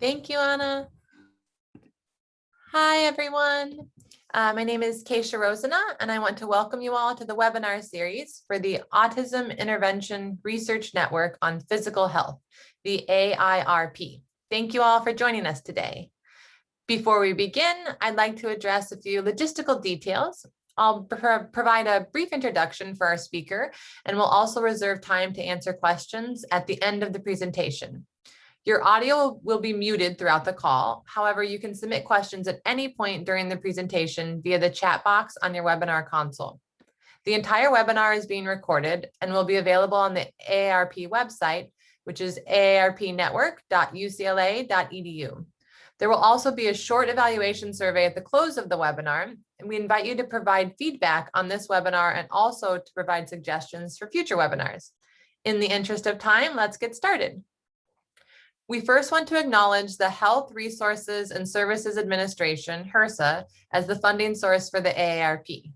Thank you, Anna. Hi, everyone. My name is Keisha Rosina, and I want to welcome you all to the webinar series for the Autism Intervention Research Network on Physical Health, the AIRP. Thank you all for joining us today. Before we begin, I'd like to address a few logistical details. I'll provide a brief introduction for our speaker, and we'll also reserve time to answer questions at the end of the presentation. Your audio will be muted throughout the call. However, you can submit questions at any point during the presentation via the chat box on your webinar console. The entire webinar is being recorded and will be available on the AARP website, which is aarpnetwork.ucla.edu. There will also be a short evaluation survey at the close of the webinar, and we invite you to provide feedback on this webinar and also to provide suggestions for future webinars. In the interest of time, let's get started. We first want to acknowledge the Health Resources and Services Administration, HRSA, as the funding source for the AARP.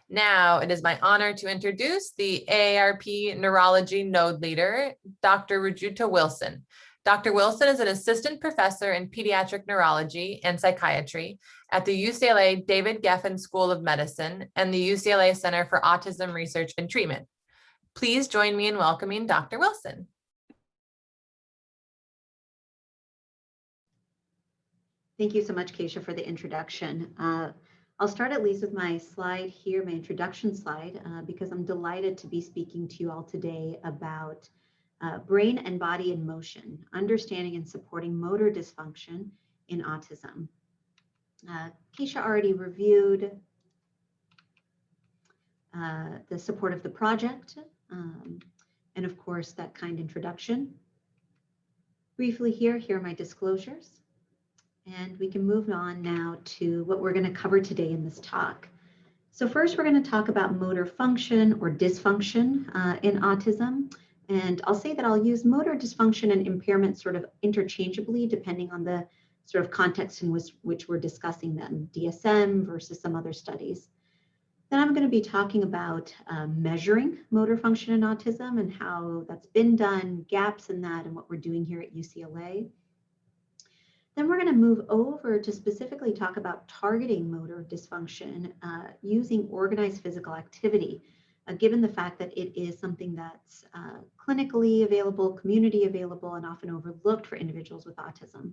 Now, it is my honor to introduce the AARP Neurology Node Leader, Dr. Rujuta Wilson. Dr. Wilson is an assistant professor in pediatric neurology and psychiatry at the UCLA David Geffen School of Medicine and the UCLA Center for Autism Research and Treatment. Please join me in welcoming Dr. Wilson. Thank you so much, Keisha, for the introduction. I'll start at least with my slide here, my introduction slide, because I'm delighted to be speaking to you all today about brain and body in motion, understanding and supporting motor dysfunction in autism. Keisha already reviewed the support of the project, and of course, that kind introduction. Briefly here are my disclosures. And we can move on now to what we're going to cover today in this talk. So first, we're going to talk about motor function or dysfunction in autism. And I'll say that I'll use motor dysfunction and impairment sort of interchangeably, depending on the sort of context in which we're discussing them, DSM versus some other studies. Then I'm going to be talking about measuring motor function in autism and how that's been done, gaps in that, and what we're doing here at UCLA. Then we're going to move over to specifically talk about targeting motor dysfunction using organized physical activity, given the fact that it is something that's clinically available, community available, and often overlooked for individuals with autism.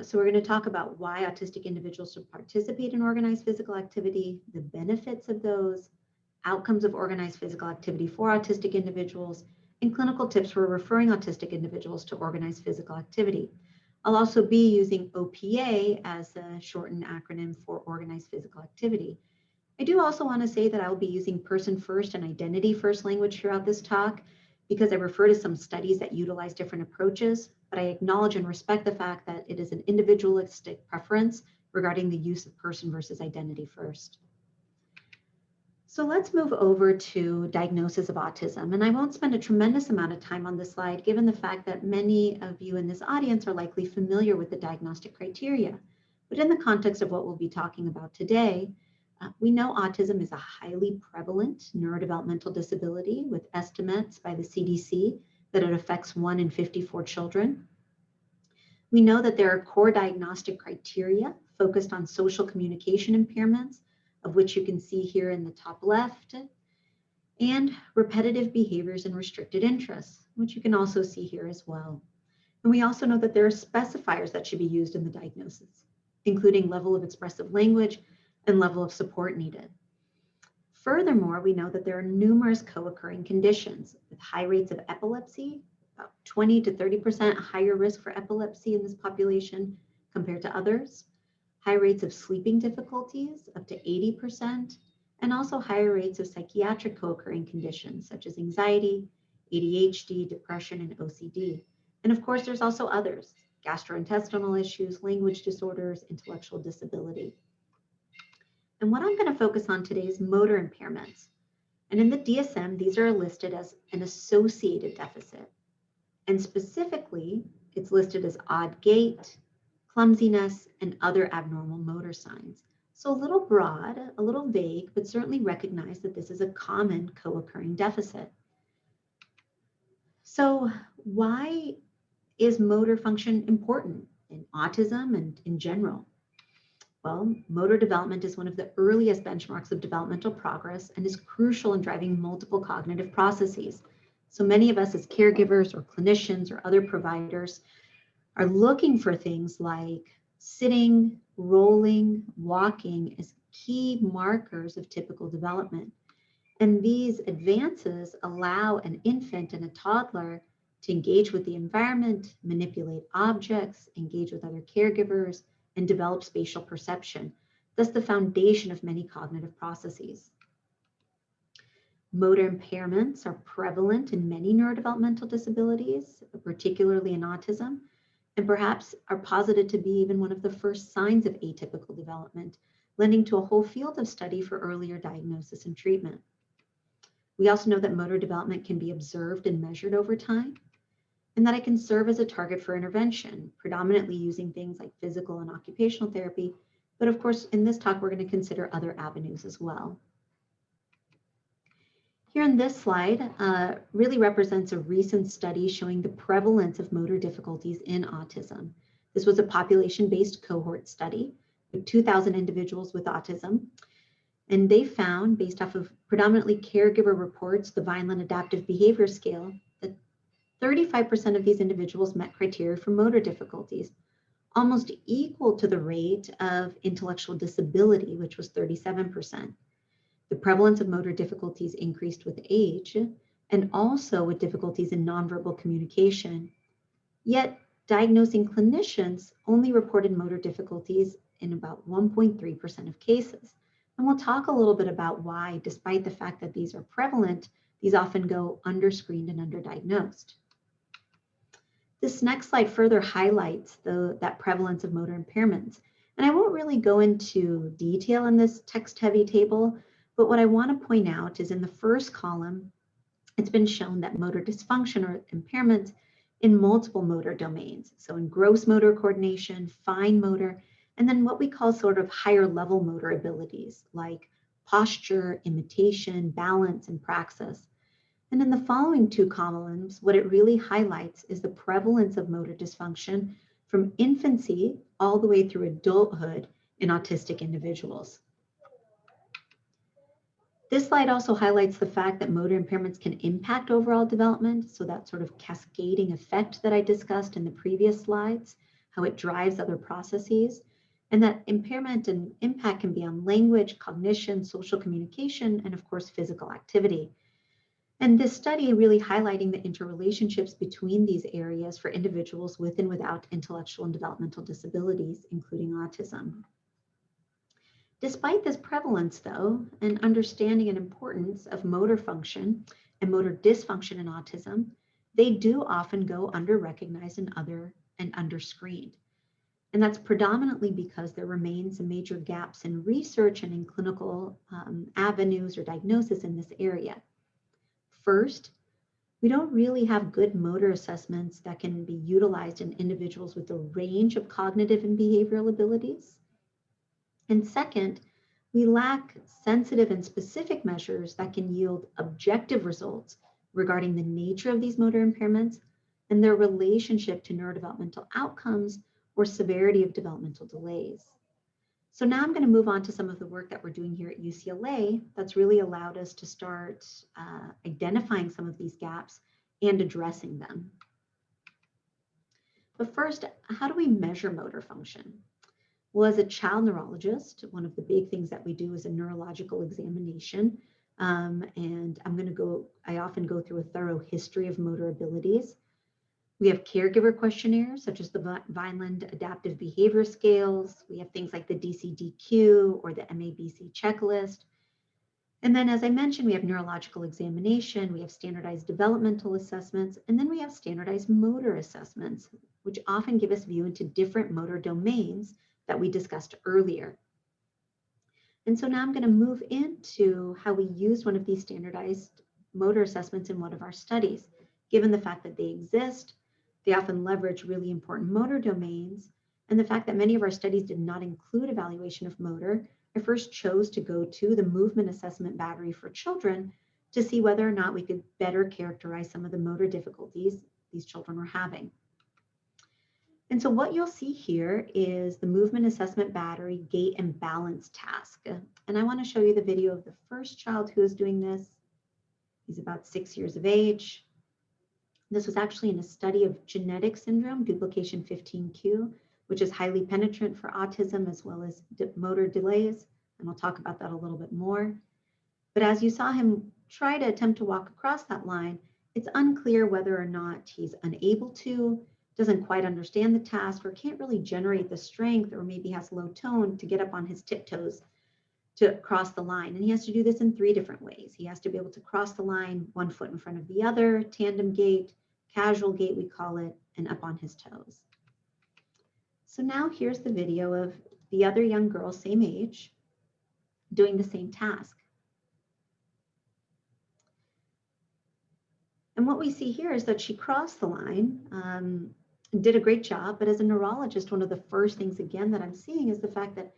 So we're going to talk about why autistic individuals should participate in organized physical activity, the benefits of those, outcomes of organized physical activity for autistic individuals, and clinical tips for referring autistic individuals to organized physical activity. I'll also be using OPA as a shortened acronym for organized physical activity. I do also want to say that I will be using person first and identity first language throughout this talk because I refer to some studies that utilize different approaches, but I acknowledge and respect the fact that it is an individualistic preference regarding the use of person versus identity first. So let's move over to diagnosis of autism. And I won't spend a tremendous amount of time on this slide, given the fact that many of you in this audience are likely familiar with the diagnostic criteria. But in the context of what we'll be talking about today, we know autism is a highly prevalent neurodevelopmental disability with estimates by the CDC that it affects 1 in 54 children. We know that there are core diagnostic criteria focused on social communication impairments, of which you can see here in the top left, and repetitive behaviors and restricted interests, which you can also see here as well. And we also know that there are specifiers that should be used in the diagnosis, including level of expressive language and level of support needed. Furthermore, we know that there are numerous co-occurring conditions with high rates of epilepsy, about 20 to 30% higher risk for epilepsy in this population compared to others, high rates of sleeping difficulties, up to 80%, and also higher rates of psychiatric co-occurring conditions such as anxiety, ADHD, depression, and OCD. And of course, there's also others, gastrointestinal issues, language disorders, intellectual disability. And what I'm going to focus on today is motor impairments. And in the DSM, these are listed as an associated deficit. And specifically, it's listed as odd gait, clumsiness, and other abnormal motor signs. So a little broad, a little vague, but certainly recognize that this is a common co-occurring deficit. So why is motor function important in autism and in general? Well, motor development is one of the earliest benchmarks of developmental progress and is crucial in driving multiple cognitive processes. So many of us as caregivers or clinicians or other providers are looking for things like sitting, rolling, walking as key markers of typical development. And these advances allow an infant and a toddler to engage with the environment, manipulate objects, engage with other caregivers, and develop spatial perception. Thus the foundation of many cognitive processes. Motor impairments are prevalent in many neurodevelopmental disabilities, particularly in autism, and perhaps are posited to be even one of the first signs of atypical development, lending to a whole field of study for earlier diagnosis and treatment. We also know that motor development can be observed and measured over time, and that it can serve as a target for intervention, predominantly using things like physical and occupational therapy. But of course, in this talk, we're going to consider other avenues as well. Here in this slide really represents a recent study showing the prevalence of motor difficulties in autism. This was a population-based cohort study with 2,000 individuals with autism. And they found, based off of predominantly caregiver reports, the Vineland Adaptive Behavior Scale, that 35% of these individuals met criteria for motor difficulties, almost equal to the rate of intellectual disability, which was 37%. The prevalence of motor difficulties increased with age and also with difficulties in nonverbal communication. Yet, diagnosing clinicians only reported motor difficulties in about 1.3% of cases. And we'll talk a little bit about why, despite the fact that these are prevalent, these often go underscreened and underdiagnosed. This next slide further highlights that prevalence of motor impairments. And I won't really go into detail in this text-heavy table, but what I want to point out is in the first column, it's been shown that motor dysfunction or impairments in multiple motor domains. So in gross motor coordination, fine motor, and then what we call sort of higher level motor abilities like posture, imitation, balance, and praxis. And in the following two columns, what it really highlights is the prevalence of motor dysfunction from infancy all the way through adulthood in autistic individuals. This slide also highlights the fact that motor impairments can impact overall development, so that sort of cascading effect that I discussed in the previous slides, how it drives other processes, and that impairment and impact can be on language, cognition, social communication, and of course, physical activity. And this study really highlighting the interrelationships between these areas for individuals with and without intellectual and developmental disabilities, including autism. Despite this prevalence, though, and understanding and importance of motor function and motor dysfunction in autism, they do often go under-recognized and under-screened. And that's predominantly because there remains some major gaps in research and in clinical avenues or diagnosis in this area. First, we don't really have good motor assessments that can be utilized in individuals with a range of cognitive and behavioral abilities. And second, we lack sensitive and specific measures that can yield objective results regarding the nature of these motor impairments and their relationship to neurodevelopmental outcomes or severity of developmental delays. So now I'm going to move on to some of the work that we're doing here at UCLA that's really allowed us to start identifying some of these gaps and addressing them. But first, how do we measure motor function? Well, as a child neurologist, one of the big things that we do is a neurological examination. And I often go through a thorough history of motor abilities. We have caregiver questionnaires, such as the Vineland Adaptive Behavior Scales. We have things like the DCDQ or the MABC checklist. And then, as I mentioned, we have neurological examination, we have standardized developmental assessments, and then we have standardized motor assessments, which often give us view into different motor domains that we discussed earlier. And so now I'm going to move into how we used one of these standardized motor assessments in one of our studies. Given the fact that they exist, they often leverage really important motor domains, and the fact that many of our studies did not include evaluation of motor, I first chose to go to the movement assessment battery for children to see whether or not we could better characterize some of the motor difficulties these children were having. And so what you'll see here is the movement assessment battery, gait and balance task. And I want to show you the video of the first child who is doing this. He's about 6 years of age. This was actually in a study of genetic syndrome, duplication 15q, which is highly penetrant for autism as well as motor delays. And we'll talk about that a little bit more. But as you saw him try to attempt to walk across that line, it's unclear whether or not he's unable to, doesn't quite understand the task, or can't really generate the strength, or maybe has low tone to get up on his tiptoes to cross the line. And he has to do this in 3 different ways. He has to be able to cross the line 1 foot in front of the other, tandem gait, casual gait we call it, and up on his toes. So now here's the video of the other young girl, same age, doing the same task. And what we see here is that she crossed the line, did a great job, but as a neurologist, one of the first things again that I'm seeing is the fact that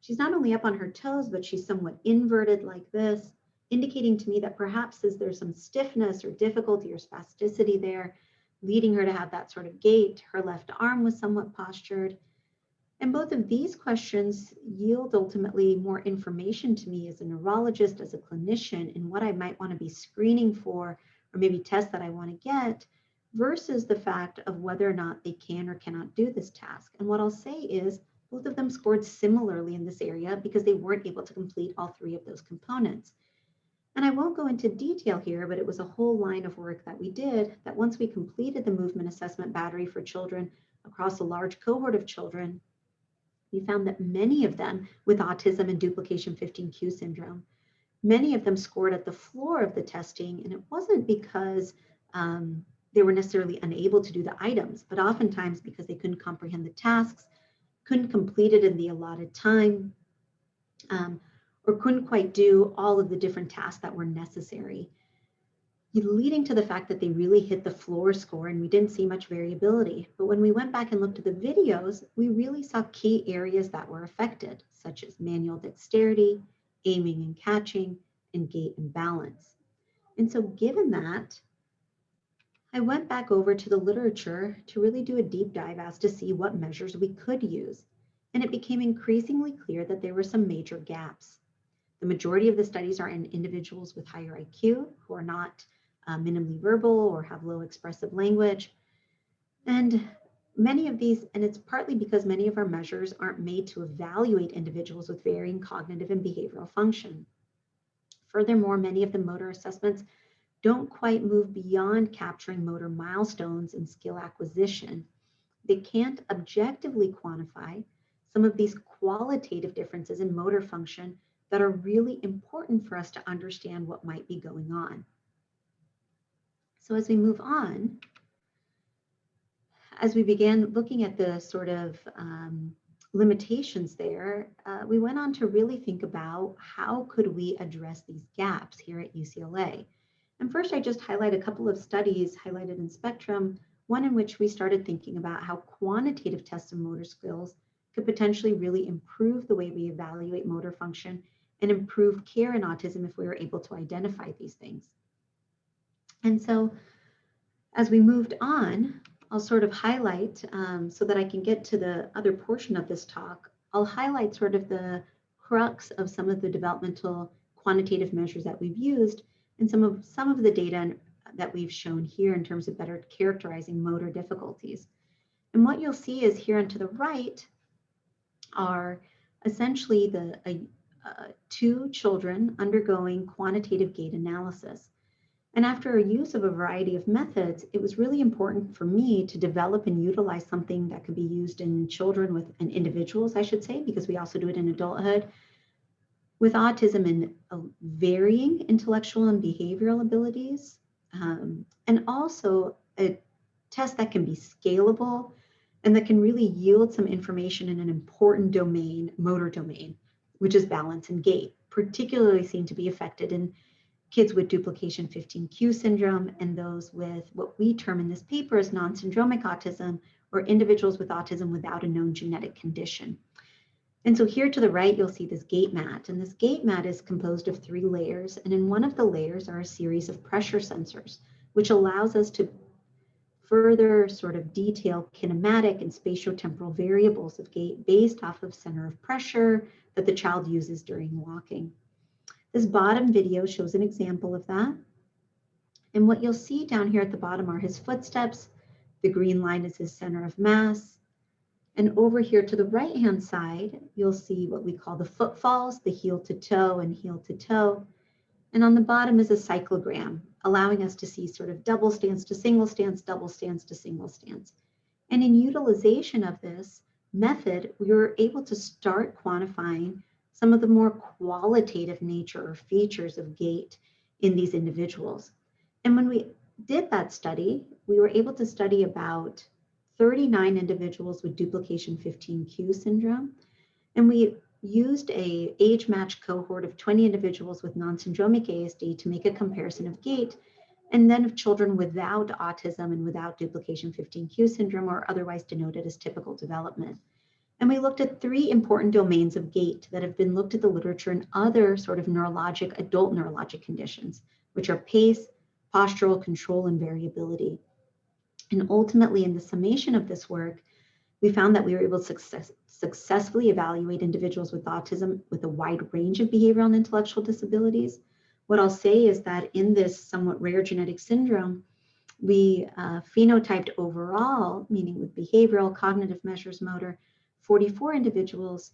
she's not only up on her toes, but she's somewhat inverted like this, indicating to me that perhaps there's some stiffness or difficulty or spasticity there, leading her to have that sort of gait. Her left arm was somewhat postured. And both of these questions yield ultimately more information to me as a neurologist, as a clinician, in what I might want to be screening for, or maybe tests that I want to get, versus the fact of whether or not they can or cannot do this task. And what I'll say is both of them scored similarly in this area because they weren't able to complete all 3 of those components. And I won't go into detail here, but it was a whole line of work that we did that once we completed the movement assessment battery for children across a large cohort of children, we found that many of them with autism and duplication 15q syndrome, many of them scored at the floor of the testing, and it wasn't because they were necessarily unable to do the items, but oftentimes because they couldn't comprehend the tasks, couldn't complete it in the allotted time, or couldn't quite do all of the different tasks that were necessary, leading to the fact that they really hit the floor score and we didn't see much variability. But when we went back and looked at the videos, we really saw key areas that were affected, such as manual dexterity, aiming and catching, and gait and balance. And so given that, I went back over to the literature to really do a deep dive as to see what measures we could use. And it became increasingly clear that there were some major gaps. The majority of the studies are in individuals with higher IQ who are not minimally verbal or have low expressive language. And many of these, and it's partly because many of our measures aren't made to evaluate individuals with varying cognitive and behavioral function. Furthermore, many of the motor assessments don't quite move beyond capturing motor milestones and skill acquisition. They can't objectively quantify some of these qualitative differences in motor function that are really important for us to understand what might be going on. So as we move on, as we began looking at the sort of limitations there, we went on to really think about how could we address these gaps here at UCLA. And first, I just highlight a couple of studies highlighted in Spectrum, one in which we started thinking about how quantitative tests of motor skills could potentially really improve the way we evaluate motor function and improve care in autism if we were able to identify these things. And so as we moved on, I'll sort of highlight, so that I can get to the other portion of this talk, I'll highlight sort of the crux of some of the developmental quantitative measures that we've used and some of the data that we've shown here in terms of better characterizing motor difficulties. And what you'll see is here and to the right are essentially the 2 children undergoing quantitative gait analysis. And after a use of a variety of methods, it was really important for me to develop and utilize something that could be used in children and individuals, I should say, because we also do it in adulthood, with autism and varying intellectual and behavioral abilities, and also a test that can be scalable and that can really yield some information in an important domain, motor domain, which is balance and gait, particularly seen to be affected in kids with duplication 15q syndrome and those with what we term in this paper as non-syndromic autism, or individuals with autism without a known genetic condition. And so here to the right, you'll see this gait mat, and this gait mat is composed of 3 layers, and in one of the layers are a series of pressure sensors, which allows us to further sort of detail kinematic and spatiotemporal variables of gait based off of center of pressure that the child uses during walking. This bottom video shows an example of that. And what you'll see down here at the bottom are his footsteps. The green line is his center of mass. And over here to the right-hand side, you'll see what we call the footfalls, the heel to toe and heel to toe. And on the bottom is a cyclogram, allowing us to see sort of double stance to single stance, double stance to single stance. And in utilization of this method, we were able to start quantifying some of the more qualitative nature or features of gait in these individuals. And when we did that study, we were able to study about 39 individuals with duplication 15q syndrome. And we used a age-matched cohort of 20 individuals with non-syndromic ASD to make a comparison of gait, and then of children without autism and without duplication 15q syndrome, or otherwise denoted as typical development. And we looked at 3 important domains of gait that have been looked at the literature in other sort of neurologic, adult neurologic conditions, which are pace, postural control, and variability. And ultimately, in the summation of this work, we found that we were able to successfully evaluate individuals with autism with a wide range of behavioral and intellectual disabilities. What I'll say is that in this somewhat rare genetic syndrome, we phenotyped overall, meaning with behavioral, cognitive measures, motor, 44 individuals,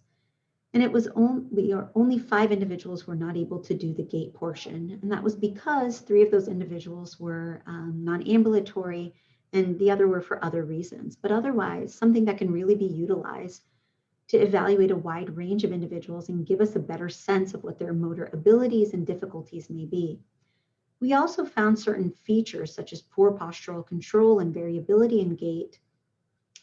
and it was only 5 individuals were not able to do the gait portion. And that was because 3 of those individuals were non-ambulatory, and the other were for other reasons. But otherwise, something that can really be utilized to evaluate a wide range of individuals and give us a better sense of what their motor abilities and difficulties may be. We also found certain features such as poor postural control and variability in gait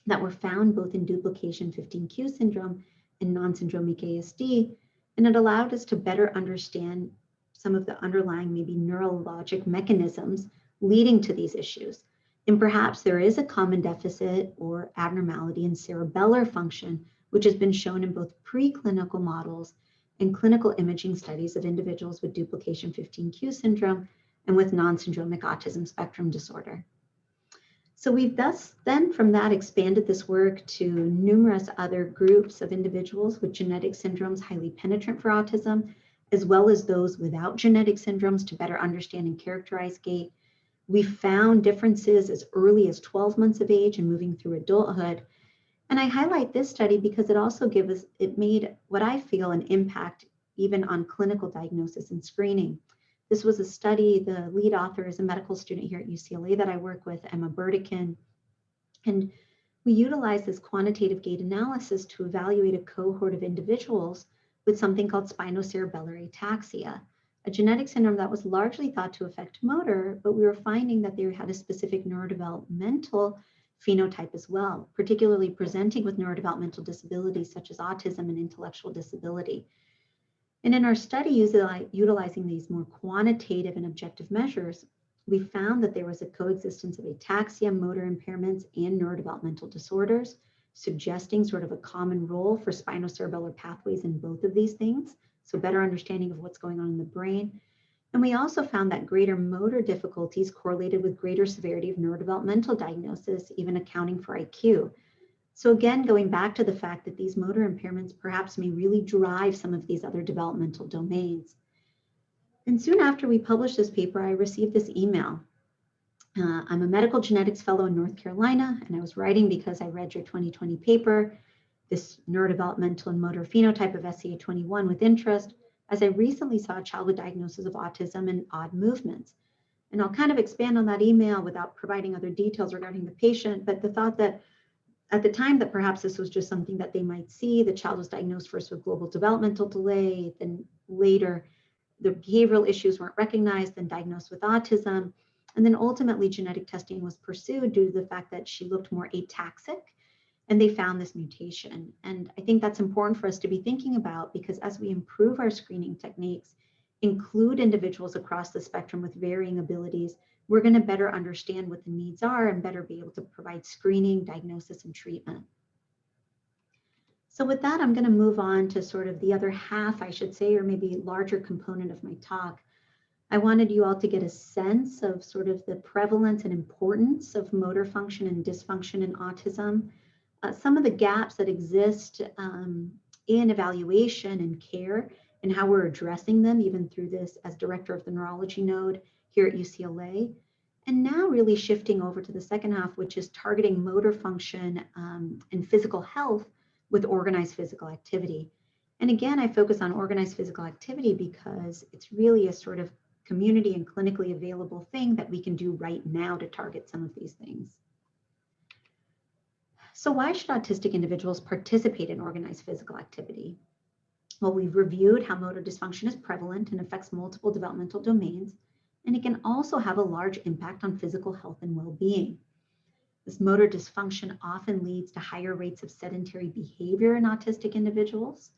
that were found both in duplication 15q syndrome and non-syndromic ASD, and it allowed us to better understand some of the underlying maybe neurologic mechanisms leading to these issues. And perhaps there is a common deficit or abnormality in cerebellar function, which has been shown in both preclinical models and clinical imaging studies of individuals with duplication 15q syndrome and with non-syndromic autism spectrum disorder. So we've thus then from that expanded this work to numerous other groups of individuals with genetic syndromes highly penetrant for autism, as well as those without genetic syndromes to better understand and characterize gait. We found differences as early as 12 months of age and moving through adulthood. And I highlight this study because it made what I feel an impact even on clinical diagnosis and screening. This was a study, the lead author is a medical student here at UCLA that I work with, Emma Burdikin. And we utilized this quantitative gait analysis to evaluate a cohort of individuals with something called Spinocerebellar ataxia, a genetic syndrome that was largely thought to affect motor, but we were finding that they had a specific neurodevelopmental phenotype as well, particularly presenting with neurodevelopmental disabilities such as autism and intellectual disability. And in our study, utilizing these more quantitative and objective measures, we found that there was a coexistence of ataxia, motor impairments, and neurodevelopmental disorders, suggesting sort of a common role for spinocerebellar pathways in both of these things, so better understanding of what's going on in the brain. And we also found that greater motor difficulties correlated with greater severity of neurodevelopmental diagnosis, even accounting for IQ. So again, going back to the fact that these motor impairments perhaps may really drive some of these other developmental domains. And soon after we published this paper, I received this email. I'm a medical genetics fellow in North Carolina, and I was writing because I read your 2020 paper, this neurodevelopmental and motor phenotype of SCA21 with interest, as I recently saw a child with diagnosis of autism and odd movements. And I'll kind of expand on that email without providing other details regarding the patient, but the thought that at the time that perhaps this was just something that they might see, the child was diagnosed first with global developmental delay, then later the behavioral issues weren't recognized, then diagnosed with autism. And then ultimately genetic testing was pursued due to the fact that she looked more ataxic, and they found this mutation. And I think that's important for us to be thinking about, because as we improve our screening techniques, include individuals across the spectrum with varying abilities, we're going to better understand what the needs are and better be able to provide screening, diagnosis, and treatment. So with that, I'm going to move on to sort of the other half, I should say, or maybe larger component of my talk. I wanted you all to get a sense of sort of the prevalence and importance of motor function and dysfunction in autism, some of the gaps that exist in evaluation and care, and how we're addressing them even through this as director of the neurology node here at UCLA. And now really shifting over to the second half, which is targeting motor function and physical health with organized physical activity. And again, I focus on organized physical activity because it's really a sort of community and clinically available thing that we can do right now to target some of these things. So why should autistic individuals participate in organized physical activity? Well, we've reviewed how motor dysfunction is prevalent and affects multiple developmental domains, and it can also have a large impact on physical health and well-being. This motor dysfunction often leads to higher rates of sedentary behavior in autistic individuals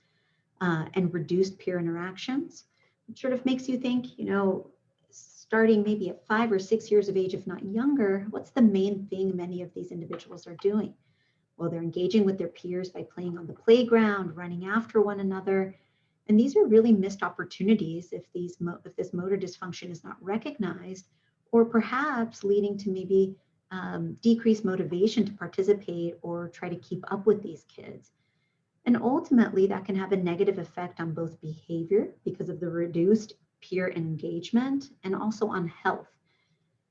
and reduced peer interactions. It sort of makes you think, you know, starting maybe at 5 or 6 years of age, if not younger, what's the main thing many of these individuals are doing? Well, they're engaging with their peers by playing on the playground, running after one another. And these are really missed opportunities if this motor dysfunction is not recognized, or perhaps leading to maybe decreased motivation to participate or try to keep up with these kids. And ultimately, that can have a negative effect on both behavior because of the reduced peer engagement and also on health.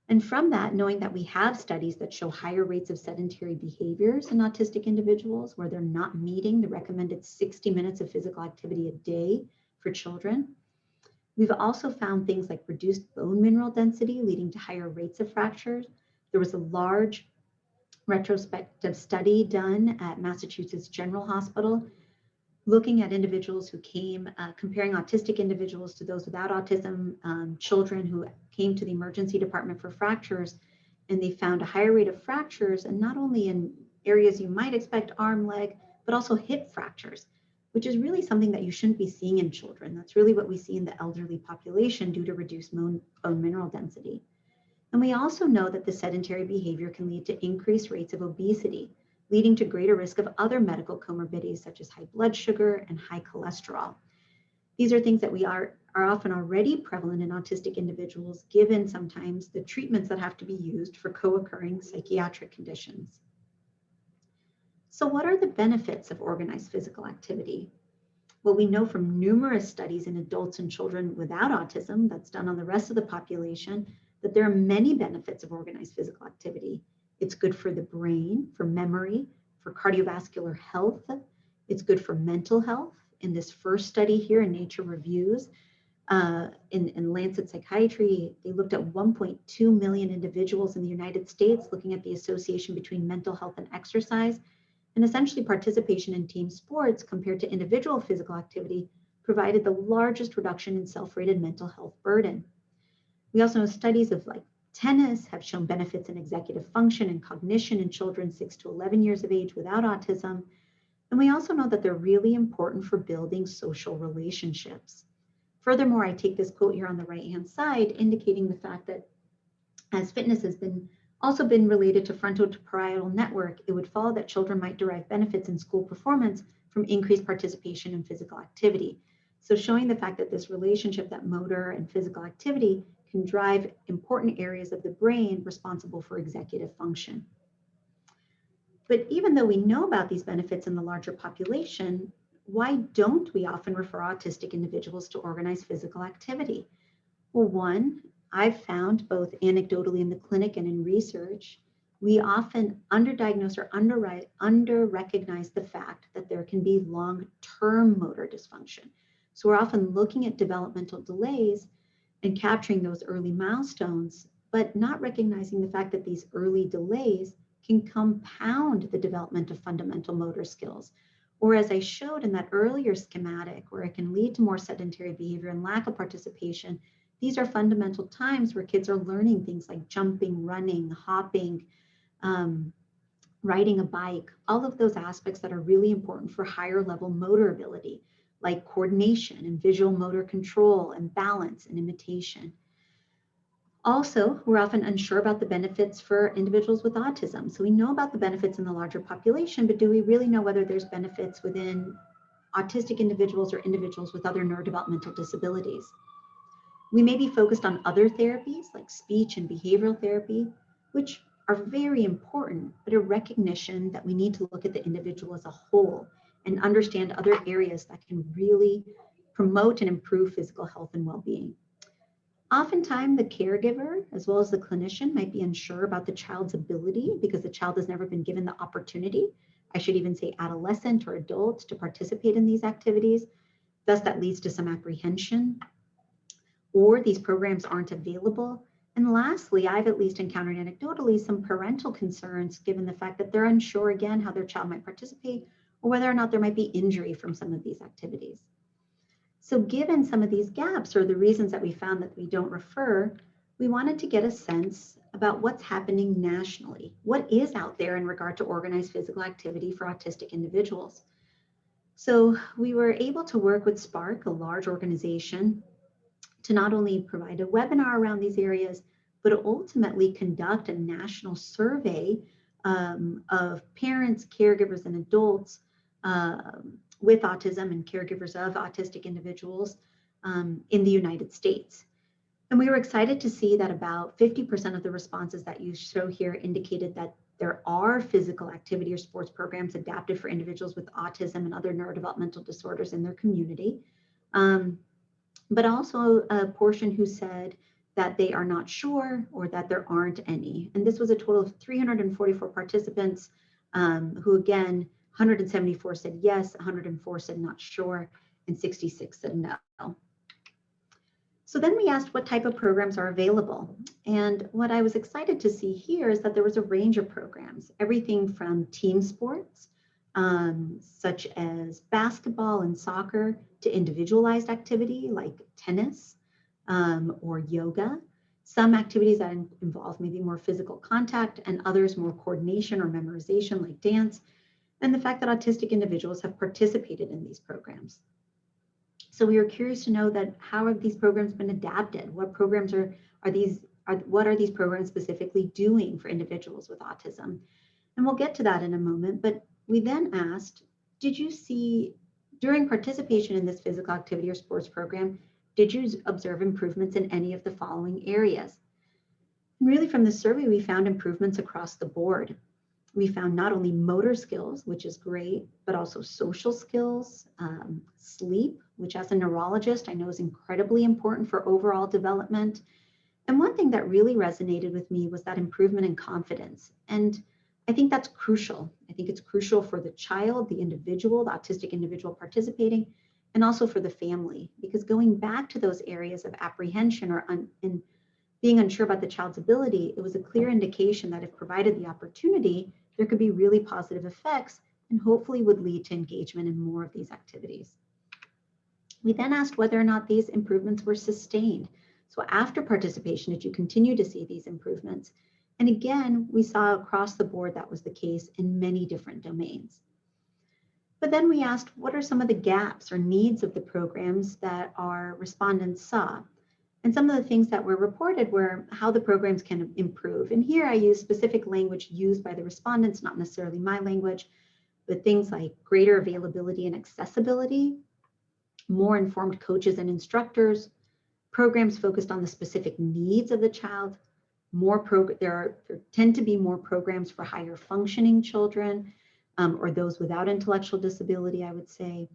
And from that, knowing that we have studies that show higher rates of sedentary behaviors in autistic individuals where they're not meeting the recommended 60 minutes of physical activity a day for children. We've also found things like reduced bone mineral density leading to higher rates of fractures. There was a large retrospective study done at Massachusetts General Hospital looking at individuals who came, comparing autistic individuals to those without autism, children who came to the emergency department for fractures, and they found a higher rate of fractures, and not only in areas you might expect, arm, leg, but also hip fractures, which is really something that you shouldn't be seeing in children. That's really what we see in the elderly population due to reduced bone mineral density. And we also know that the sedentary behavior can lead to increased rates of obesity, leading to greater risk of other medical comorbidities such as high blood sugar and high cholesterol. These are things that are often already prevalent in autistic individuals, given sometimes the treatments that have to be used for co-occurring psychiatric conditions. So what are the benefits of organized physical activity? Well, we know from numerous studies in adults and children without autism that's done on the rest of the population that there are many benefits of organized physical activity. It's good for the brain, for memory, for cardiovascular health. It's good for mental health. In this first study here in Nature Reviews, in Lancet Psychiatry, they looked at 1.2 million individuals in the United States, looking at the association between mental health and exercise. And essentially participation in team sports compared to individual physical activity provided the largest reduction in self-rated mental health burden. We also know studies of like tennis have shown benefits in executive function and cognition in children 6 to 11 years of age without autism. And we also know that they're really important for building social relationships. Furthermore, I take this quote here on the right-hand side, indicating the fact that as fitness has also been related to frontoparietal network, it would follow that children might derive benefits in school performance from increased participation in physical activity. So showing the fact that this relationship, that motor and physical activity, can drive important areas of the brain responsible for executive function. But even though we know about these benefits in the larger population, why don't we often refer autistic individuals to organized physical activity? Well, one, I've found both anecdotally in the clinic and in research, we often underdiagnose or under-recognize the fact that there can be long-term motor dysfunction. So we're often looking at developmental delays and capturing those early milestones, but not recognizing the fact that these early delays can compound the development of fundamental motor skills. Or as I showed in that earlier schematic, where it can lead to more sedentary behavior and lack of participation, these are fundamental times where kids are learning things like jumping, running, hopping, riding a bike, all of those aspects that are really important for higher level motor ability, like coordination and visual motor control and balance and imitation. Also, we're often unsure about the benefits for individuals with autism. So we know about the benefits in the larger population, but do we really know whether there's benefits within autistic individuals or individuals with other neurodevelopmental disabilities? We may be focused on other therapies like speech and behavioral therapy, which are very important, but a recognition that we need to look at the individual as a whole and understand other areas that can really promote and improve physical health and well-being. Oftentimes, the caregiver, as well as the clinician, might be unsure about the child's ability because the child has never been given the opportunity, I should even say adolescent or adult, to participate in these activities. Thus, that leads to some apprehension, or these programs aren't available. And lastly, I've at least encountered anecdotally some parental concerns given the fact that they're unsure again how their child might participate or whether or not there might be injury from some of these activities. So given some of these gaps or the reasons that we found that we don't refer, we wanted to get a sense about what's happening nationally. What is out there in regard to organized physical activity for autistic individuals? So we were able to work with Spark, a large organization, to not only provide a webinar around these areas, but ultimately conduct a national survey of parents, caregivers, and adults with autism and caregivers of autistic individuals in the United States. And we were excited to see that about 50% of the responses that you show here indicated that there are physical activity or sports programs adapted for individuals with autism and other neurodevelopmental disorders in their community. But also a portion who said that they are not sure or that there aren't any. And this was a total of 344 participants who, again, 174 said yes, 104 said not sure, and 66 said no. So then we asked what type of programs are available. And what I was excited to see here is that there was a range of programs, everything from team sports, such as basketball and soccer, to individualized activity like tennis or yoga. Some activities that involve maybe more physical contact and others more coordination or memorization like dance, and the fact that autistic individuals have participated in these programs. So we were curious to know that how have these programs been adapted? What programs what are these programs specifically doing for individuals with autism? And we'll get to that in a moment, but we then asked, did you see during participation in this physical activity or sports program, did you observe improvements in any of the following areas? And really from the survey, we found improvements across the board. We found not only motor skills, which is great, but also social skills, sleep, which as a neurologist, I know is incredibly important for overall development. And one thing that really resonated with me was that improvement in confidence. And I think that's crucial. I think it's crucial for the child, the individual, the autistic individual participating, and also for the family, because going back to those areas of apprehension or being unsure about the child's ability, it was a clear indication that if provided the opportunity, there could be really positive effects and hopefully would lead to engagement in more of these activities. We then asked whether or not these improvements were sustained. So after participation, did you continue to see these improvements? And again, we saw across the board that was the case in many different domains. But then we asked, what are some of the gaps or needs of the programs that our respondents saw? And some of the things that were reported were how the programs can improve. And here I use specific language used by the respondents, not necessarily my language, but things like greater availability and accessibility, more informed coaches and instructors, programs focused on the specific needs of the child, there tend to be more programs for higher functioning children or those without intellectual disability, I would say.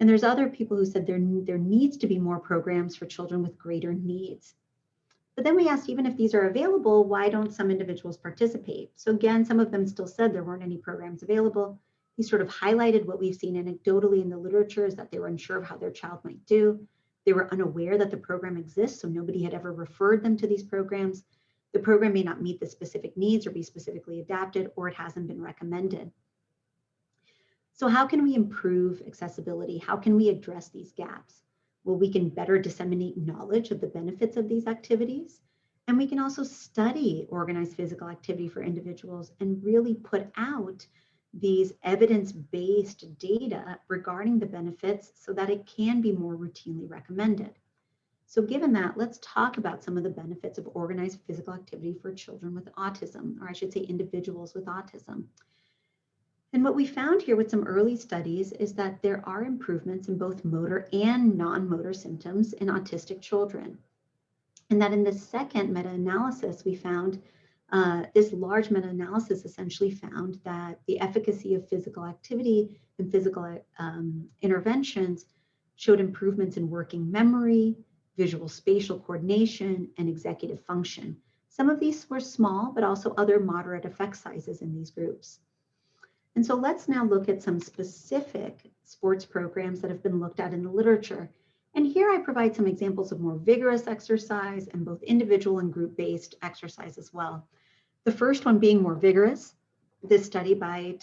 And there's other people who said there needs to be more programs for children with greater needs. But then we asked, even if these are available, why don't some individuals participate? So again, some of them still said there weren't any programs available. He sort of highlighted what we've seen anecdotally in the literature is that they were unsure of how their child might do. They were unaware that the program exists, so nobody had ever referred them to these programs. The program may not meet the specific needs or be specifically adapted, or it hasn't been recommended. So how can we improve accessibility? How can we address these gaps? Well, we can better disseminate knowledge of the benefits of these activities. And we can also study organized physical activity for individuals and really put out these evidence-based data regarding the benefits so that it can be more routinely recommended. So given that, let's talk about some of the benefits of organized physical activity for children with autism, or I should say individuals with autism. And what we found here with some early studies is that there are improvements in both motor and non-motor symptoms in autistic children. And that in the second meta-analysis, we found this large meta-analysis essentially found that the efficacy of physical activity and physical interventions showed improvements in working memory, visual spatial coordination, and executive function. Some of these were small, but also other moderate effect sizes in these groups. And so let's now look at some specific sports programs that have been looked at in the literature. And here I provide some examples of more vigorous exercise and both individual and group-based exercise as well. The first one being more vigorous, this study by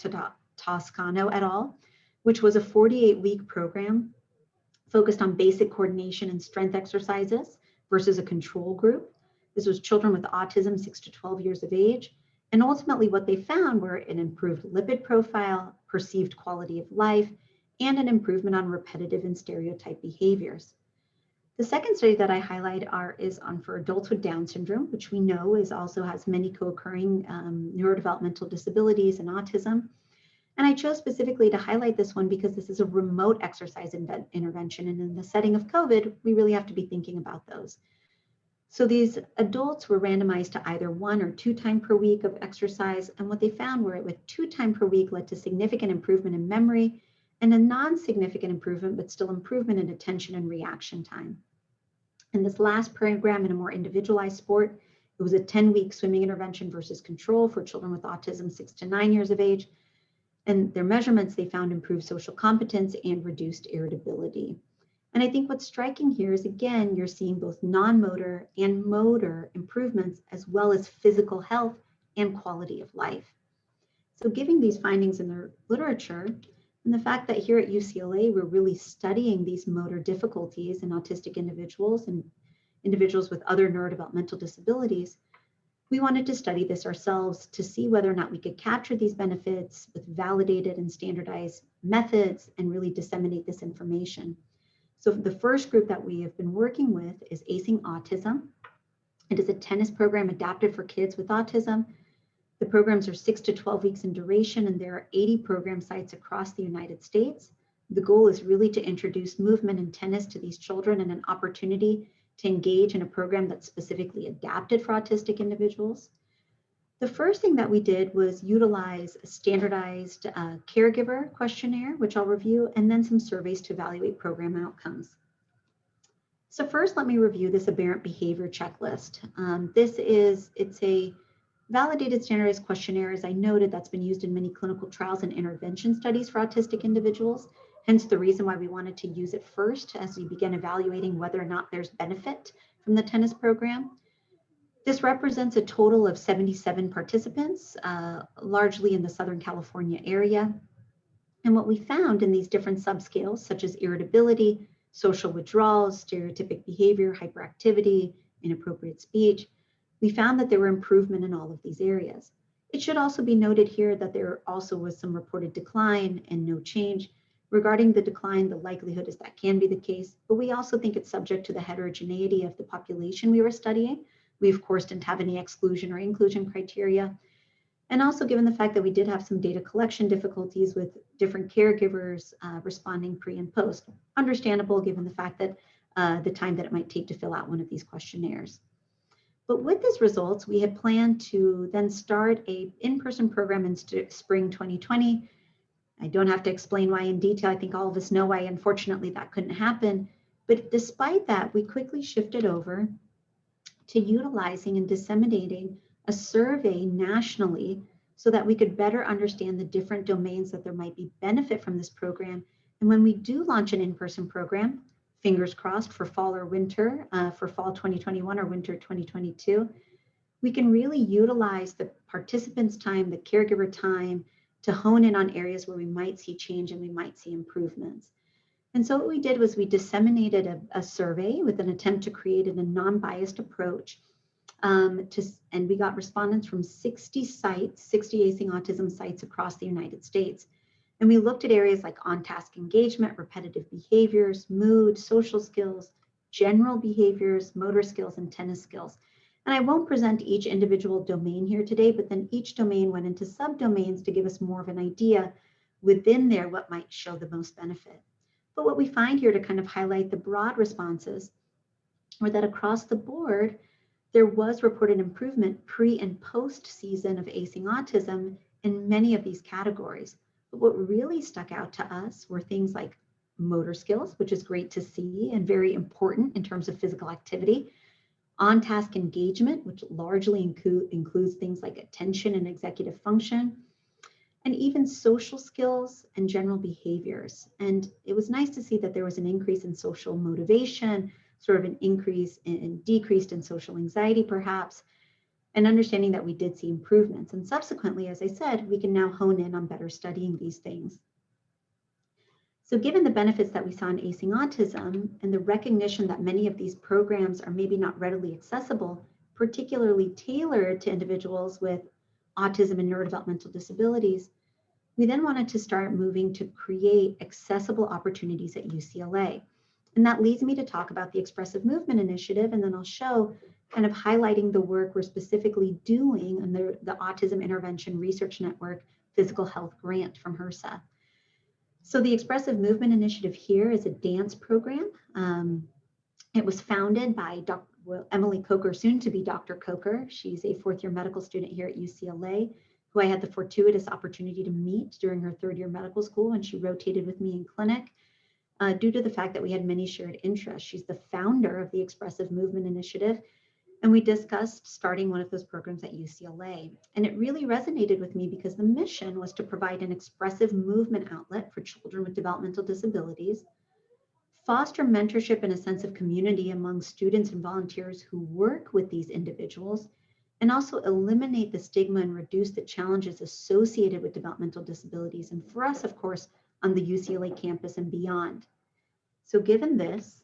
Toscano et al., which was a 48-week program focused on basic coordination and strength exercises versus a control group. This was children with autism 6 to 12 years of age. And ultimately what they found were an improved lipid profile, perceived quality of life, and an improvement on repetitive and stereotype behaviors. The second study that I highlight is for adults with Down syndrome, which we know also has many co-occurring neurodevelopmental disabilities and autism. And I chose specifically to highlight this one because this is a remote exercise intervention. And in the setting of COVID, we really have to be thinking about those. So these adults were randomized to either 1 or 2 times per week of exercise. And what they found were with 2 times per week led to significant improvement in memory and a non-significant improvement, but still improvement in attention and reaction time. In this last program, in a more individualized sport, it was a 10-week swimming intervention versus control for children with autism 6 to 9 years of age. And their measurements, they found improved social competence and reduced irritability. And I think what's striking here is, again, you're seeing both non-motor and motor improvements, as well as physical health and quality of life. So giving these findings in the literature, and the fact that here at UCLA, we're really studying these motor difficulties in autistic individuals and individuals with other neurodevelopmental disabilities, we wanted to study this ourselves to see whether or not we could capture these benefits with validated and standardized methods and really disseminate this information. So the first group that we have been working with is Acing Autism. It is a tennis program adapted for kids with autism. The programs are 6 to 12 weeks in duration, and there are 80 program sites across the United States. The goal is really to introduce movement and tennis to these children and an opportunity to engage in a program that's specifically adapted for autistic individuals. The first thing that we did was utilize a standardized caregiver questionnaire, which I'll review, and then some surveys to evaluate program outcomes. So first, let me review this aberrant behavior checklist. It's a validated standardized questionnaire, as I noted, that's been used in many clinical trials and intervention studies for autistic individuals, hence the reason why we wanted to use it first as we begin evaluating whether or not there's benefit from the tennis program. This represents a total of 77 participants, largely in the Southern California area. And what we found in these different subscales, such as irritability, social withdrawals, stereotypic behavior, hyperactivity, inappropriate speech, we found that there were improvement in all of these areas. It should also be noted here that there also was some reported decline and no change. Regarding the decline, the likelihood is that can be the case, but we also think it's subject to the heterogeneity of the population we were studying. We, of course, didn't have any exclusion or inclusion criteria. And also given the fact that we did have some data collection difficulties with different caregivers responding pre and post. Understandable given the fact that the time that it might take to fill out one of these questionnaires. But with these results, we had planned to then start an in-person program in spring 2020. I don't have to explain why in detail. I think all of us know why, unfortunately, that couldn't happen. But despite that, we quickly shifted over to utilizing and disseminating a survey nationally so that we could better understand the different domains that there might be benefit from this program. And when we do launch an in-person program, fingers crossed for fall or winter, for fall 2021 or winter 2022, we can really utilize the participants' time, the caregiver time, to hone in on areas where we might see change and we might see improvements. And so what we did was we disseminated a survey with an attempt to create a non-biased approach. And we got respondents from 60 sites, 60 Acing Autism sites across the United States. And we looked at areas like on-task engagement, repetitive behaviors, mood, social skills, general behaviors, motor skills, and tennis skills. And I won't present each individual domain here today, but then each domain went into subdomains to give us more of an idea within there what might show the most benefit. But what we find here to kind of highlight the broad responses were that across the board, there was reported improvement pre and post season of Acing Autism in many of these categories. But what really stuck out to us were things like motor skills, which is great to see and very important in terms of physical activity, on-task engagement, which largely includes things like attention and executive function, and even social skills and general behaviors. And it was nice to see that there was an increase in social motivation, sort of an increase in decreased in social anxiety, perhaps, and understanding that we did see improvements. And subsequently, as I said, we can now hone in on better studying these things. So given the benefits that we saw in Acing Autism and the recognition that many of these programs are maybe not readily accessible, particularly tailored to individuals with autism and neurodevelopmental disabilities, we then wanted to start moving to create accessible opportunities at UCLA. And that leads me to talk about the Expressive Movement Initiative, and then I'll show kind of highlighting the work we're specifically doing on the Autism Intervention Research Network Physical Health Grant from HRSA. So the Expressive Movement Initiative here is a dance program. It was founded by Emily Coker, soon to be Dr. Coker. She's a fourth-year medical student here at UCLA, who I had the fortuitous opportunity to meet during her third-year medical school when she rotated with me in clinic. Due to the fact that we had many shared interests. She's the founder of the Expressive Movement Initiative, and we discussed starting one of those programs at UCLA. And it really resonated with me because the mission was to provide an expressive movement outlet for children with developmental disabilities, foster mentorship and a sense of community among students and volunteers who work with these individuals, and also eliminate the stigma and reduce the challenges associated with developmental disabilities. And for us, of course, on the UCLA campus and beyond. So given this,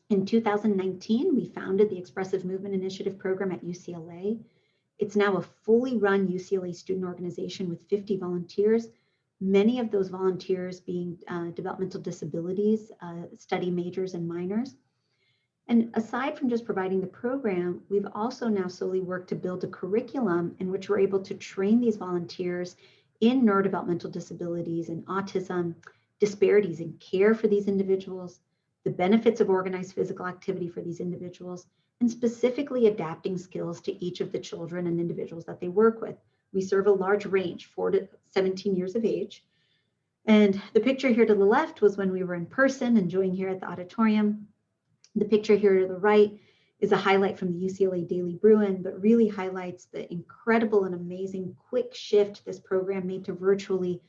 in 2019, we founded the Expressive Movement Initiative program at UCLA. It's now a fully run UCLA student organization with 50 volunteers, many of those volunteers being developmental disabilities, study majors and minors. And aside from just providing the program, we've also now slowly worked to build a curriculum in which we're able to train these volunteers in neurodevelopmental disabilities and autism, disparities in care for these individuals, the benefits of organized physical activity for these individuals, and specifically adapting skills to each of the children and individuals that they work with. We serve a large range, 4 to 17 years of age. And the picture here to the left was when we were in person enjoying here at the auditorium. The picture here to the right is a highlight from the UCLA Daily Bruin, but really highlights the incredible and amazing quick shift this program made to virtually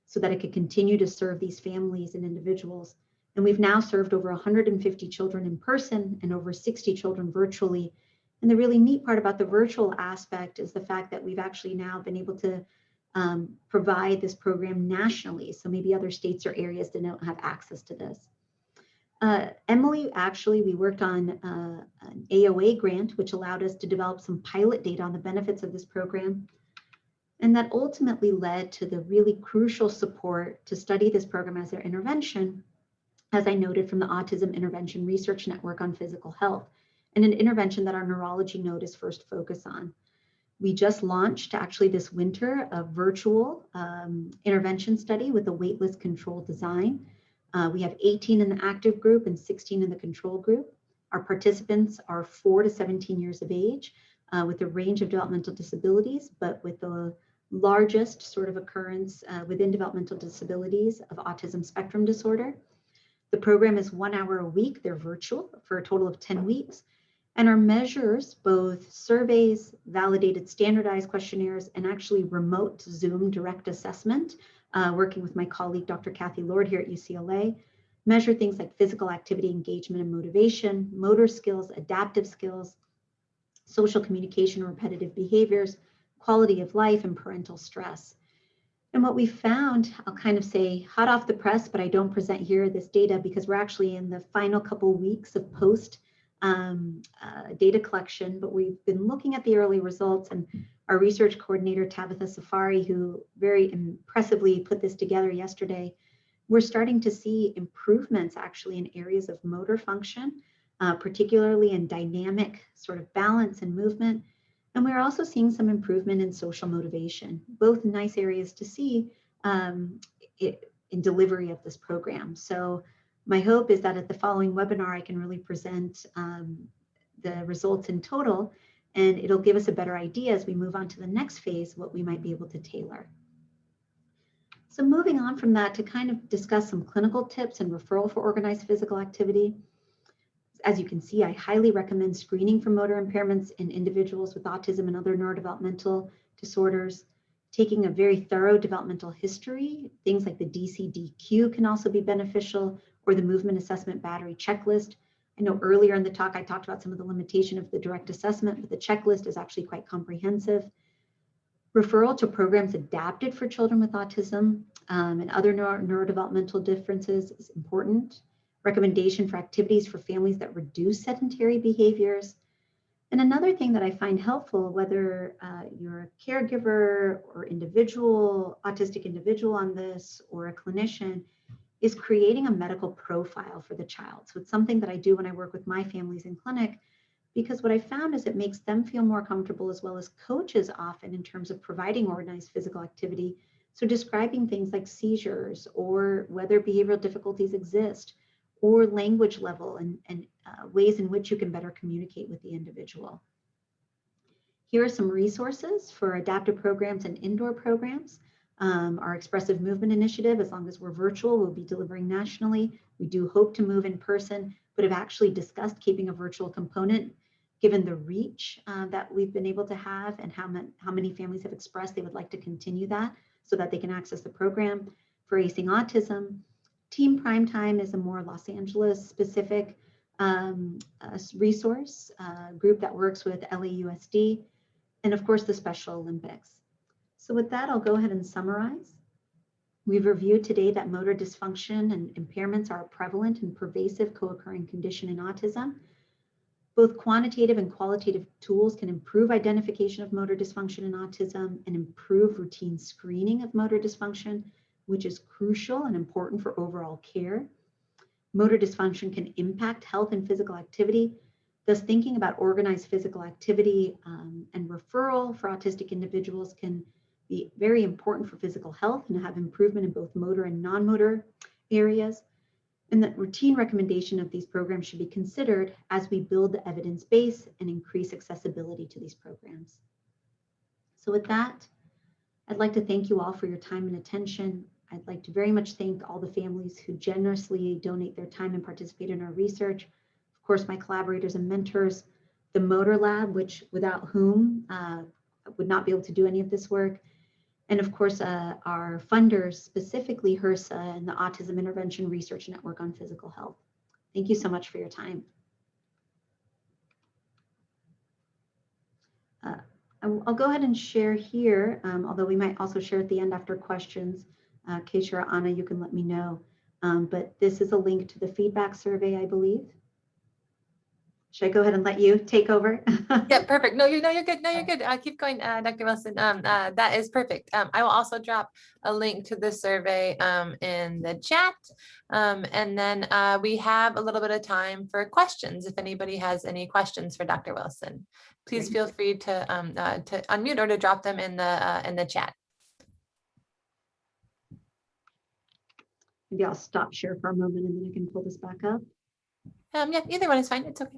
so that it could continue to serve these families and individuals. And we've now served over 150 children in person and over 60 children virtually. And the really neat part about the virtual aspect is the fact that we've actually now been able to provide this program nationally. So maybe other states or areas that don't have access to this. Emily, actually, we worked on an AOA grant, which allowed us to develop some pilot data on the benefits of this program. And that ultimately led to the really crucial support to study this program as their intervention, as I noted from the Autism Intervention Research Network on Physical Health, and an intervention that our neurology node is first focused on. We just launched actually this winter a virtual intervention study with a waitlist control design. We have 18 in the active group and 16 in the control group. Our participants are 4 to 17 years of age with a range of developmental disabilities, but with the largest sort of occurrence within developmental disabilities of autism spectrum disorder. The program is 1 hour a week. They're virtual for a total of 10 weeks. And our measures, both surveys, validated standardized questionnaires, and actually remote Zoom direct assessment, working with my colleague, Dr. Kathy Lord here at UCLA, measure things like physical activity, engagement, and motivation, motor skills, adaptive skills, social communication, repetitive behaviors, quality of life, and parental stress. And what we found, I'll kind of say hot off the press, but I don't present here this data because we're actually in the final couple weeks of post data collection, but we've been looking at the early results, and our research coordinator, Tabitha Safari, who very impressively put this together yesterday, we're starting to see improvements actually in areas of motor function, particularly in dynamic sort of balance and movement. And we're also seeing some improvement in social motivation, both nice areas to see in delivery of this program. So my hope is that at the following webinar, I can really present the results in total, and it'll give us a better idea as we move on to the next phase, what we might be able to tailor. So moving on from that to kind of discuss some clinical tips and referral for organized physical activity. As you can see, I highly recommend screening for motor impairments in individuals with autism and other neurodevelopmental disorders, taking a very thorough developmental history. Things like the DCDQ can also be beneficial, or the movement assessment battery checklist. I know earlier in the talk, I talked about some of the limitation of the direct assessment, but the checklist is actually quite comprehensive. Referral to programs adapted for children with autism and other neurodevelopmental differences is important. Recommendation for activities for families that reduce sedentary behaviors. And another thing that I find helpful, whether you're a caregiver or individual, autistic individual on this, or a clinician, is creating a medical profile for the child. So it's something that I do when I work with my families in clinic, because what I found is it makes them feel more comfortable, as well as coaches often, in terms of providing organized physical activity. So describing things like seizures, or whether behavioral difficulties exist, or language level and ways in which you can better communicate with the individual. Here are some resources for adaptive programs and indoor programs. Our Expressive Movement Initiative, as long as we're virtual, we'll be delivering nationally. We do hope to move in person, but have actually discussed keeping a virtual component, given the reach that we've been able to have, and how many families have expressed they would like to continue that so that they can access the program. For Acing Autism, Team Primetime is a more Los Angeles specific resource group that works with LAUSD, and of course the Special Olympics. So with that, I'll go ahead and summarize. We've reviewed today that motor dysfunction and impairments are a prevalent and pervasive co-occurring condition in autism. Both quantitative and qualitative tools can improve identification of motor dysfunction in autism and improve routine screening of motor dysfunction, which is crucial and important for overall care. Motor dysfunction can impact health and physical activity. Thus, thinking about organized physical activity and referral for autistic individuals can be very important for physical health and have improvement in both motor and non-motor areas. And that routine recommendation of these programs should be considered as we build the evidence base and increase accessibility to these programs. So with that, I'd like to thank you all for your time and attention. I'd like to very much thank all the families who generously donate their time and participate in our research. Of course, my collaborators and mentors, the Motor Lab, which without whom would not be able to do any of this work. And of course, our funders, specifically HRSA and the Autism Intervention Research Network on Physical Health. Thank you so much for your time. I'll go ahead and share here, although we might also share at the end after questions. Keisha or Anna, you can let me know. But this is a link to the feedback survey, I believe. Should I go ahead and let you take over? Yeah, perfect. No, you're good. No, you're good. Keep going, Dr. Wilson. That is perfect. I will also drop a link to the survey in the chat. And then we have a little bit of time for questions. If anybody has any questions for Dr. Wilson, please feel free to unmute or to drop them in the chat. Maybe I'll stop share for a moment and then I can pull this back up. Yeah, either one is fine. It's okay.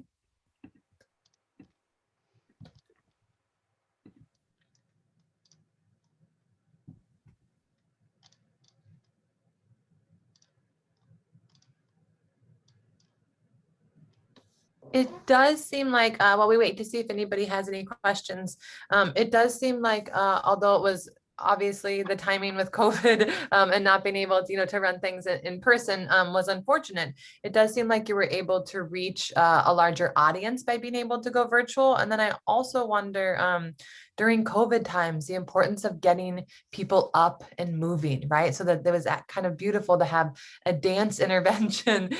It does seem like, while we wait to see if anybody has any questions, it does seem like, although it was obviously the timing with COVID and not being able to, to run things in person was unfortunate. It does seem like you were able to reach a larger audience by being able to go virtual. And then I also wonder, during COVID times, the importance of getting people up and moving, right? So that there was that kind of beautiful to have a dance intervention,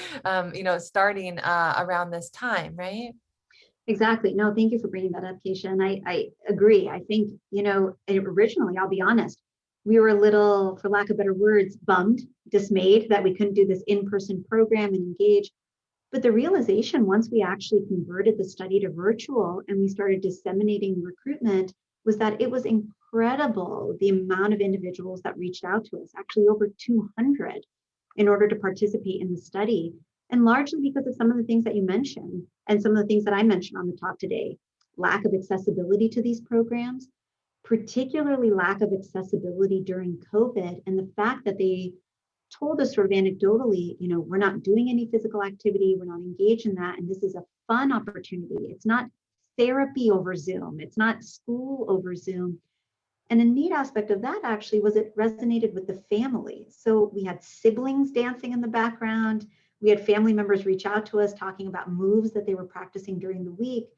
starting around this time, right? Exactly. No, thank you for bringing that up, Keisha. And I agree. I think, originally, I'll be honest, we were a little, for lack of better words, bummed, dismayed that we couldn't do this in-person program and engage. But the realization, once we actually converted the study to virtual and we started disseminating recruitment, was that it was incredible the amount of individuals that reached out to us, actually over 200, in order to participate in the study. And largely because of some of the things that you mentioned and some of the things that I mentioned on the talk today, lack of accessibility to these programs, particularly lack of accessibility during COVID, and the fact that they told us sort of anecdotally, we're not doing any physical activity, we're not engaged in that, and this is a fun opportunity. It's not therapy over Zoom, it's not school over Zoom. And a neat aspect of that actually was it resonated with the family. So we had siblings dancing in the background, we had family members reach out to us talking about moves that they were practicing during the week.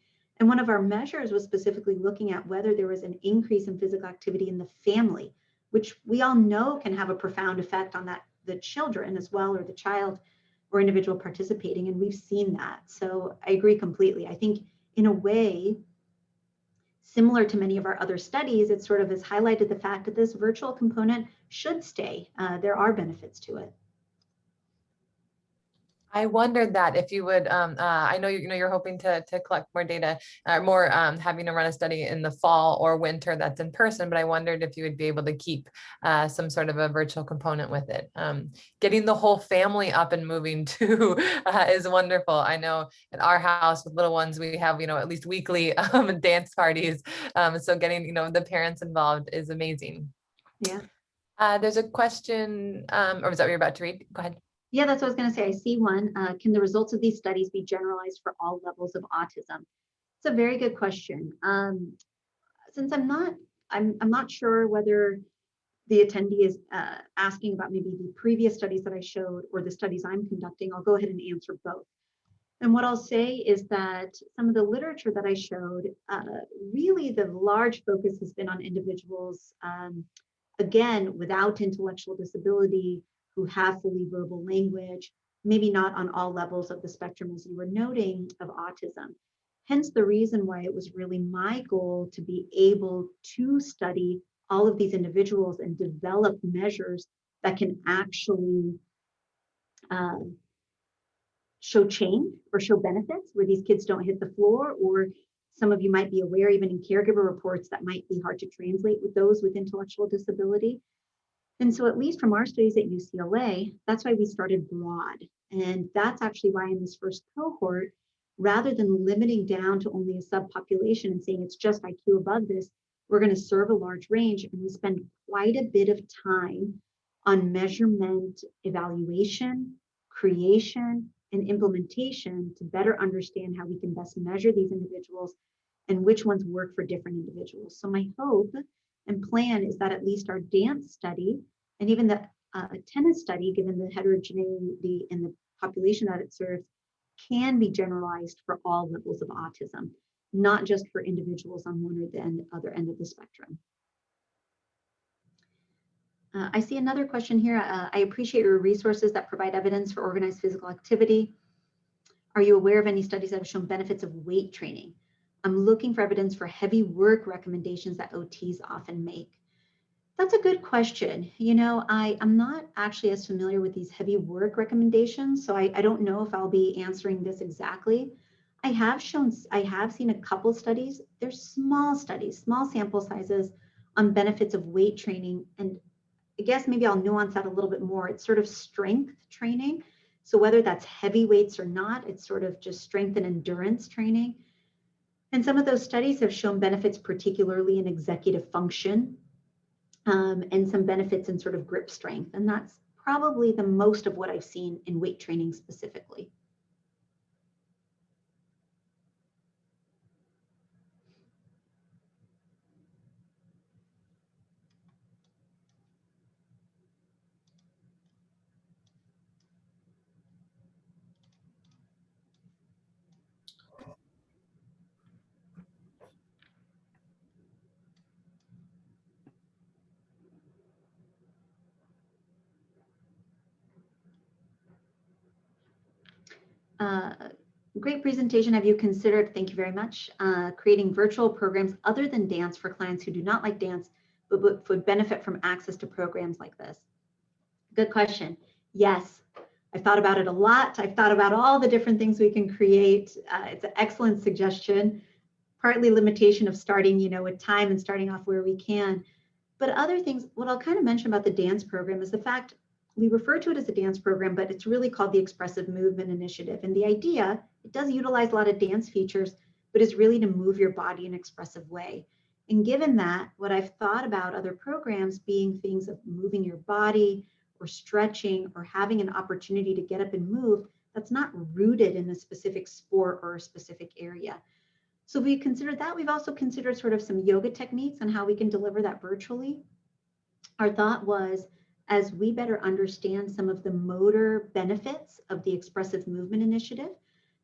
And one of our measures was specifically looking at whether there was an increase in physical activity in the family, which we all know can have a profound effect on the children as well, or the child or individual participating. And we've seen that. So I agree completely. I think in a way, similar to many of our other studies, it sort of has highlighted the fact that this virtual component should stay. There are benefits to it. I wondered that if you would, I know you're hoping to collect more data, more having to run a study in the fall or winter that's in person, but I wondered if you would be able to keep some sort of a virtual component with it. Getting the whole family up and moving too is wonderful. I know at our house with little ones, we have, at least weekly dance parties. So getting, the parents involved is amazing. Yeah. There's a question, or was that what you're about to read? Go ahead. Yeah, that's what I was going to say. I see one. Can the results of these studies be generalized for all levels of autism? It's a very good question. Since I'm not sure whether the attendee is asking about maybe the previous studies that I showed or the studies I'm conducting, I'll go ahead and answer both. And what I'll say is that some of the literature that I showed, really the large focus has been on individuals, again, without intellectual disability, who have fully verbal language, maybe not on all levels of the spectrum, as you were noting, of autism. Hence the reason why it was really my goal to be able to study all of these individuals and develop measures that can actually show change or show benefits where these kids don't hit the floor, or some of you might be aware, even in caregiver reports, that might be hard to translate with those with intellectual disability. And so at least from our studies at UCLA, that's why we started broad. And that's actually why in this first cohort, rather than limiting down to only a subpopulation and saying it's just IQ above this, we're going to serve a large range. And we spend quite a bit of time on measurement, evaluation, creation, and implementation to better understand how we can best measure these individuals and which ones work for different individuals. So my hope and plan is that at least our dance study and even the tennis study, given the heterogeneity in the population that it serves, can be generalized for all levels of autism, not just for individuals on one or the other end of the spectrum. I see another question here. I appreciate your resources that provide evidence for organized physical activity. Are you aware of any studies that have shown benefits of weight training? I'm looking for evidence for heavy work recommendations that OTs often make. That's a good question. I'm not actually as familiar with these heavy work recommendations, so I don't know if I'll be answering this exactly. I have seen a couple studies. They're small studies, small sample sizes on benefits of weight training. And I guess maybe I'll nuance that a little bit more. It's sort of strength training. So whether that's heavy weights or not, it's sort of just strength and endurance training. And some of those studies have shown benefits, particularly in executive function, and some benefits in sort of grip strength. And that's probably the most of what I've seen in weight training specifically. Great presentation. Have you considered, thank you very much, creating virtual programs other than dance for clients who do not like dance, but would benefit from access to programs like this? Good question. Yes, I've thought about it a lot. I've thought about all the different things we can create. It's an excellent suggestion, partly limitation of starting, with time and starting off where we can. But other things, what I'll kind of mention about the dance program is the fact we refer to it as a dance program, but it's really called the Expressive Movement Initiative. And the idea, it does utilize a lot of dance features, but is really to move your body in an expressive way. And given that, what I've thought about other programs being things of moving your body or stretching or having an opportunity to get up and move, that's not rooted in a specific sport or a specific area. So we considered that. We've also considered sort of some yoga techniques and how we can deliver that virtually. Our thought was, as we better understand some of the motor benefits of the Expressive Movement Initiative.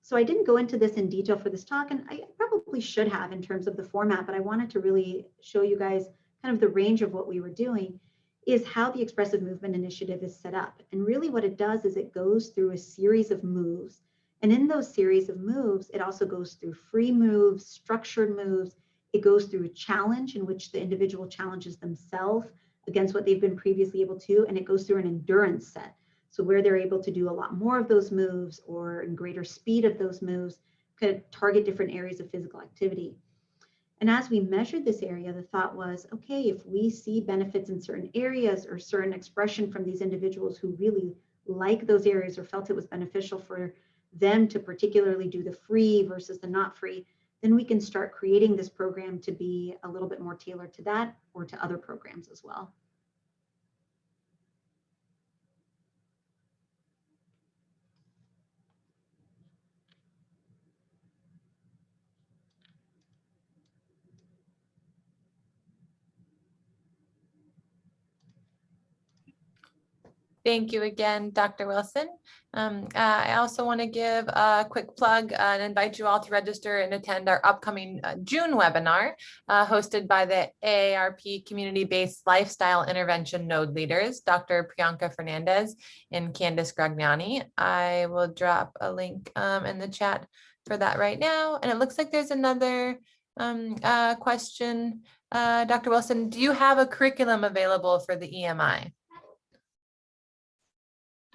So I didn't go into this in detail for this talk, and I probably should have in terms of the format, but I wanted to really show you guys kind of the range of what we were doing, is how the Expressive Movement Initiative is set up. And really what it does is it goes through a series of moves. And in those series of moves, it also goes through free moves, structured moves. It goes through a challenge in which the individual challenges themselves against what they've been previously able to, and it goes through an endurance set. So where they're able to do a lot more of those moves or in greater speed of those moves, could target different areas of physical activity. And as we measured this area, the thought was, okay, if we see benefits in certain areas or certain expression from these individuals who really like those areas or felt it was beneficial for them to particularly do the free versus the not free, then we can start creating this program to be a little bit more tailored to that or to other programs as well. Thank you again, Dr. Wilson. I also want to give a quick plug and invite you all to register and attend our upcoming June webinar hosted by the AARP Community-Based Lifestyle Intervention Node Leaders, Dr. Priyanka Fernandez and Candice Gragnani. I will drop a link in the chat for that right now. And it looks like there's another question. Dr. Wilson, do you have a curriculum available for the EMI?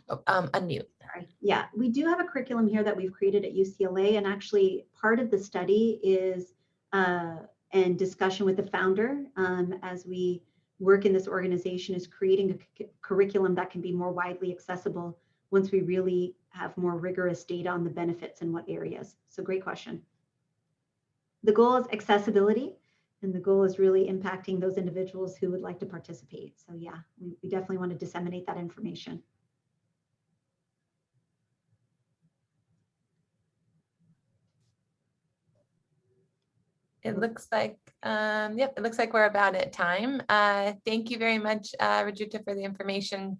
Unmute. Sorry. Yeah, we do have a curriculum here that we've created at UCLA, and actually part of the study is and discussion with the founder as we work in this organization is creating a curriculum that can be more widely accessible once we really have more rigorous data on the benefits in what areas. So great question. The goal is accessibility, and the goal is really impacting those individuals who would like to participate. So yeah, we definitely want to disseminate that information. It looks like, yep, it looks like we're about at time. Thank you very much, Rujuta, for the information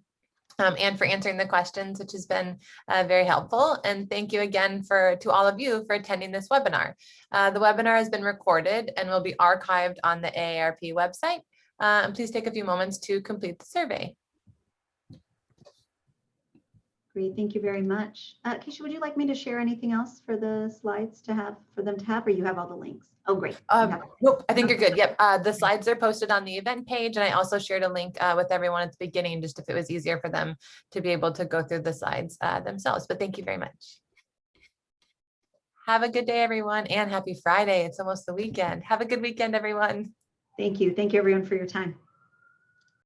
and for answering the questions, which has been very helpful. And thank you again to all of you for attending this webinar. The webinar has been recorded and will be archived on the AARP website. And please take a few moments to complete the survey. Great, thank you very much. Keisha, would you like me to share anything else for the slides for them to have, or you have all the links? Oh, great. Nope, I think you're good. Yep, the slides are posted on the event page, and I also shared a link with everyone at the beginning, just if it was easier for them to be able to go through the slides themselves. But thank you very much. Have a good day, everyone, and happy Friday. It's almost the weekend. Have a good weekend, everyone. Thank you. Thank you, everyone, for your time.